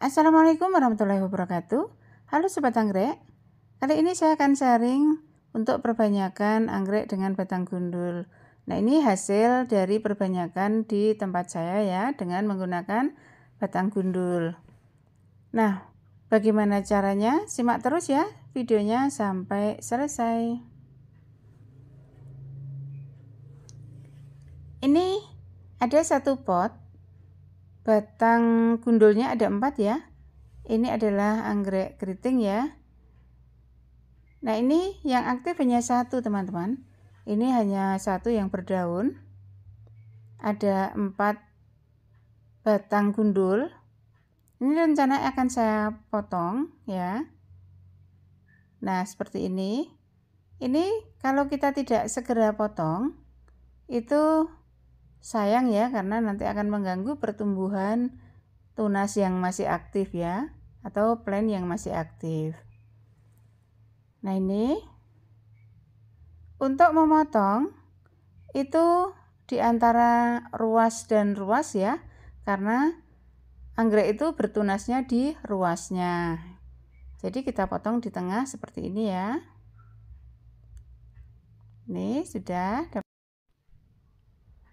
Assalamualaikum warahmatullahi wabarakatuh. Halo Sobat Anggrek. Kali ini saya akan sharing untuk perbanyakan anggrek dengan batang gundul. Nah, ini hasil dari perbanyakan di tempat saya ya, dengan menggunakan batang gundul. Nah, bagaimana caranya? Simak terus ya videonya sampai selesai. Ini ada satu pot, batang gundulnya ada 4 ya. Ini adalah anggrek keriting ya. Nah, ini yang aktif hanya satu teman-teman. Ini hanya satu yang berdaun. Ada 4 batang gundul. Ini rencana akan saya potong ya. Nah, seperti ini. Ini kalau kita tidak segera potong, itu sayang ya, karena nanti akan mengganggu pertumbuhan tunas yang masih aktif ya, atau plant yang masih aktif. Nah, ini untuk memotong itu di antara ruas dan ruas ya, karena anggrek itu bertunasnya di ruasnya. Jadi kita potong di tengah seperti ini ya. Ini sudah.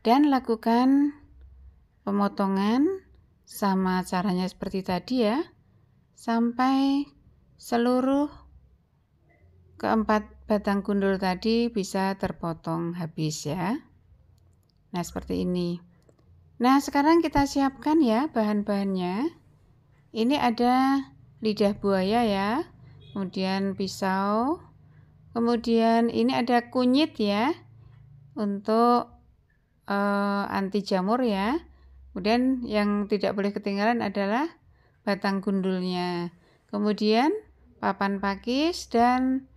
Dan lakukan pemotongan sama caranya seperti tadi ya, sampai seluruh keempat batang gundul tadi bisa terpotong habis ya. Nah, seperti ini. Nah, sekarang kita siapkan ya bahan-bahannya. Ini ada lidah buaya ya, kemudian pisau, kemudian ini ada kunyit ya, untuk anti jamur ya. Kemudian yang tidak boleh ketinggalan adalah batang gundulnya. Kemudian papan pakis dan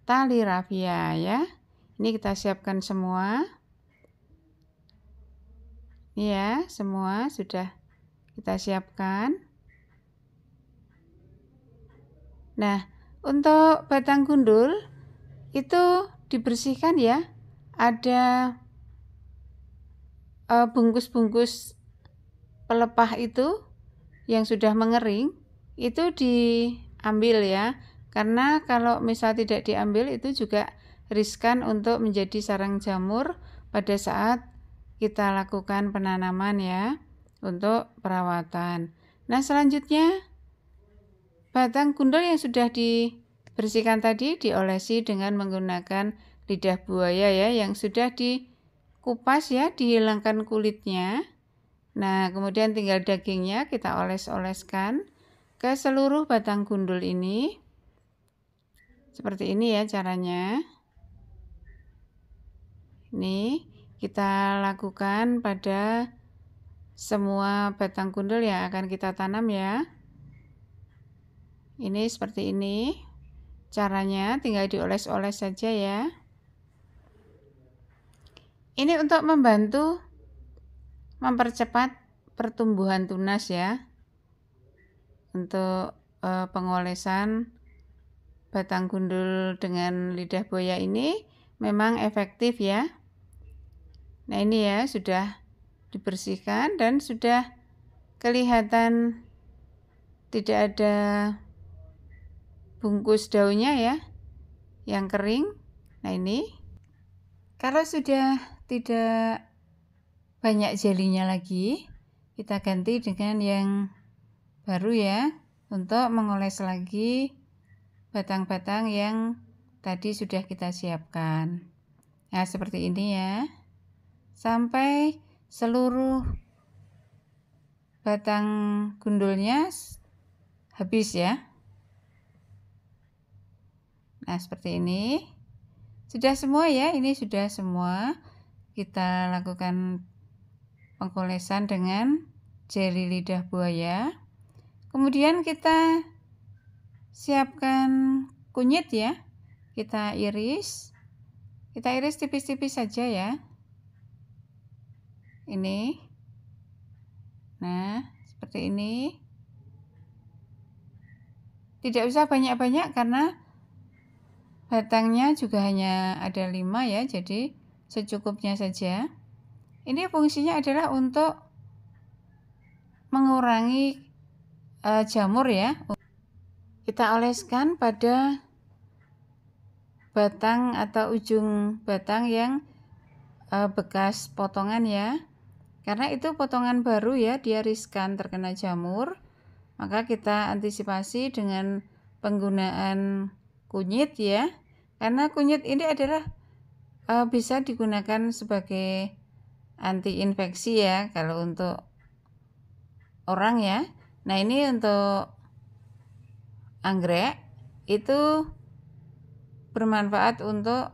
tali rafia ya. Ini kita siapkan semua. Ini ya, semua sudah kita siapkan. Nah, untuk batang gundul itu dibersihkan ya. Ada bungkus-bungkus pelepah itu yang sudah mengering, itu diambil ya, karena kalau misal tidak diambil itu juga riskan untuk menjadi sarang jamur pada saat kita lakukan penanaman ya, untuk perawatan. Nah, selanjutnya batang gundul yang sudah dibersihkan tadi diolesi dengan menggunakan lidah buaya ya, yang sudah dikupas ya, dihilangkan kulitnya. Nah, kemudian tinggal dagingnya kita oles-oleskan ke seluruh batang gundul ini. Seperti ini ya caranya. Ini kita lakukan pada semua batang gundul yang akan kita tanam ya. Ini seperti ini. Caranya tinggal dioles-oles saja ya. Ini untuk membantu mempercepat pertumbuhan tunas ya. Untuk pengolesan batang gundul dengan lidah buaya ini memang efektif ya. Nah, ini ya sudah dibersihkan dan sudah kelihatan tidak ada bungkus daunnya ya yang kering. Nah, ini kalau sudah tidak banyak jelinya lagi, kita ganti dengan yang baru ya, untuk mengoles lagi batang-batang yang tadi sudah kita siapkan. Nah, seperti ini ya, sampai seluruh batang gundulnya habis ya. Nah, seperti ini sudah semua ya, ini sudah semua. Kita lakukan pengolesan dengan jeli lidah buaya. Kemudian kita siapkan kunyit ya. Kita iris tipis-tipis saja ya. Ini. Nah, seperti ini. Tidak usah banyak-banyak karena batangnya juga hanya ada 5 ya, jadi secukupnya saja. Ini fungsinya adalah untuk mengurangi jamur ya. Kita oleskan pada batang atau ujung batang yang bekas potongan ya. Karena itu potongan baru ya, dia riskan terkena jamur. Maka kita antisipasi dengan penggunaan kunyit ya. Karena kunyit ini adalah bisa digunakan sebagai anti infeksi ya kalau untuk orang ya. Nah, ini untuk anggrek itu bermanfaat untuk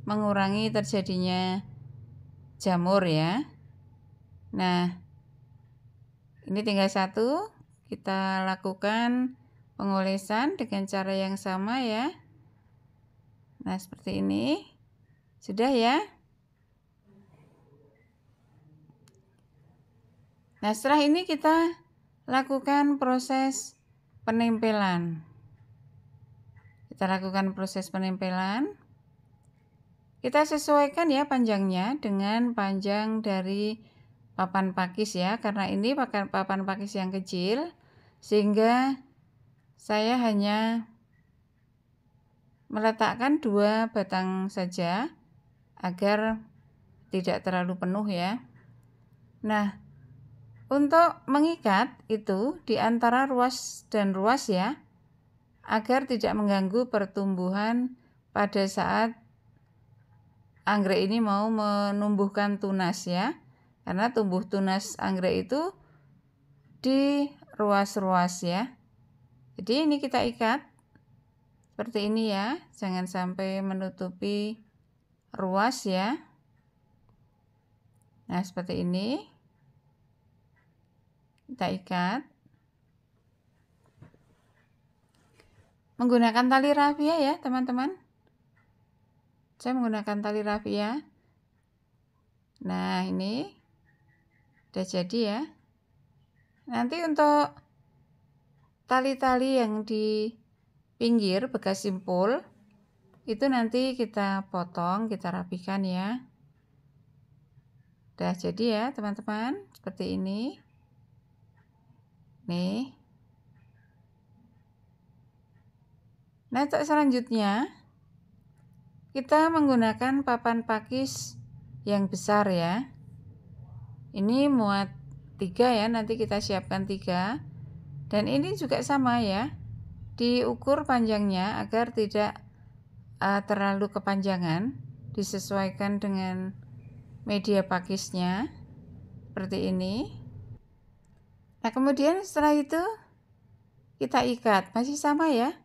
mengurangi terjadinya jamur ya. Nah, ini tinggal satu, kita lakukan pengolesan dengan cara yang sama ya. Nah, seperti ini. Sudah ya. Nah, setelah ini kita lakukan proses penempelan. Kita lakukan proses penempelan. Kita sesuaikan ya panjangnya dengan panjang dari papan pakis ya. Karena ini papan pakis yang kecil, sehingga saya hanya meletakkan 2 batang saja agar tidak terlalu penuh ya. Nah, untuk mengikat itu di antara ruas dan ruas ya, agar tidak mengganggu pertumbuhan pada saat anggrek ini mau menumbuhkan tunas ya. Karena tumbuh tunas anggrek itu di ruas-ruas ya. Jadi ini kita ikat seperti ini ya, jangan sampai menutupi ruas ya. Nah, seperti ini. Kita ikat menggunakan tali rafia ya teman-teman. Saya menggunakan tali rafia. Nah, ini udah jadi ya. Nanti untuk tali-tali yang di pinggir bekas simpul itu nanti kita potong, kita rapikan ya. Udah jadi ya teman-teman, seperti ini. Nih. Nah, untuk selanjutnya kita menggunakan papan pakis yang besar ya. Ini muat 3 ya, nanti kita siapkan 3. Dan ini juga sama ya. Diukur panjangnya agar tidak terlalu kepanjangan, disesuaikan dengan media pakisnya. Seperti ini. Nah, kemudian setelah itu kita ikat, masih sama ya,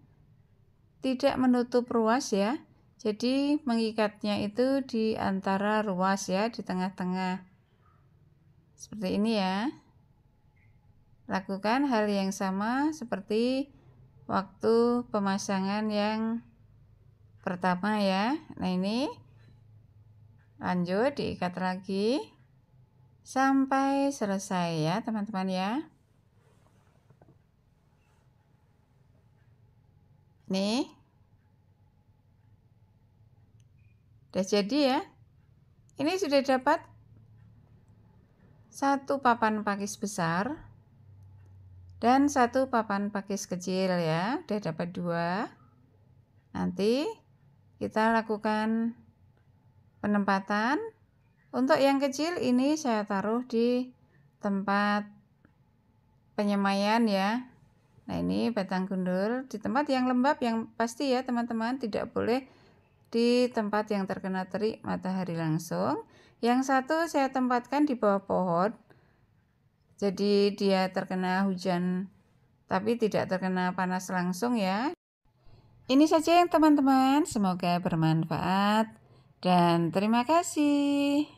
tidak menutup ruas ya, jadi mengikatnya itu di antara ruas ya, di tengah-tengah seperti ini ya. Lakukan hal yang sama seperti waktu pemasangan yang pertama ya. Nah, ini lanjut diikat lagi sampai selesai ya teman-teman ya. Nih, udah jadi ya. Ini sudah dapat 1 papan pakis besar dan 1 papan pakis kecil ya. Udah dapat 2. Nanti kita lakukan penempatan. Untuk yang kecil ini saya taruh di tempat penyemaian ya. Nah, ini batang gundul di tempat yang lembab yang pasti ya teman-teman, tidak boleh di tempat yang terkena terik matahari langsung. Yang satu saya tempatkan di bawah pohon, jadi dia terkena hujan tapi tidak terkena panas langsung ya. Ini saja yang teman-teman, semoga bermanfaat dan terima kasih.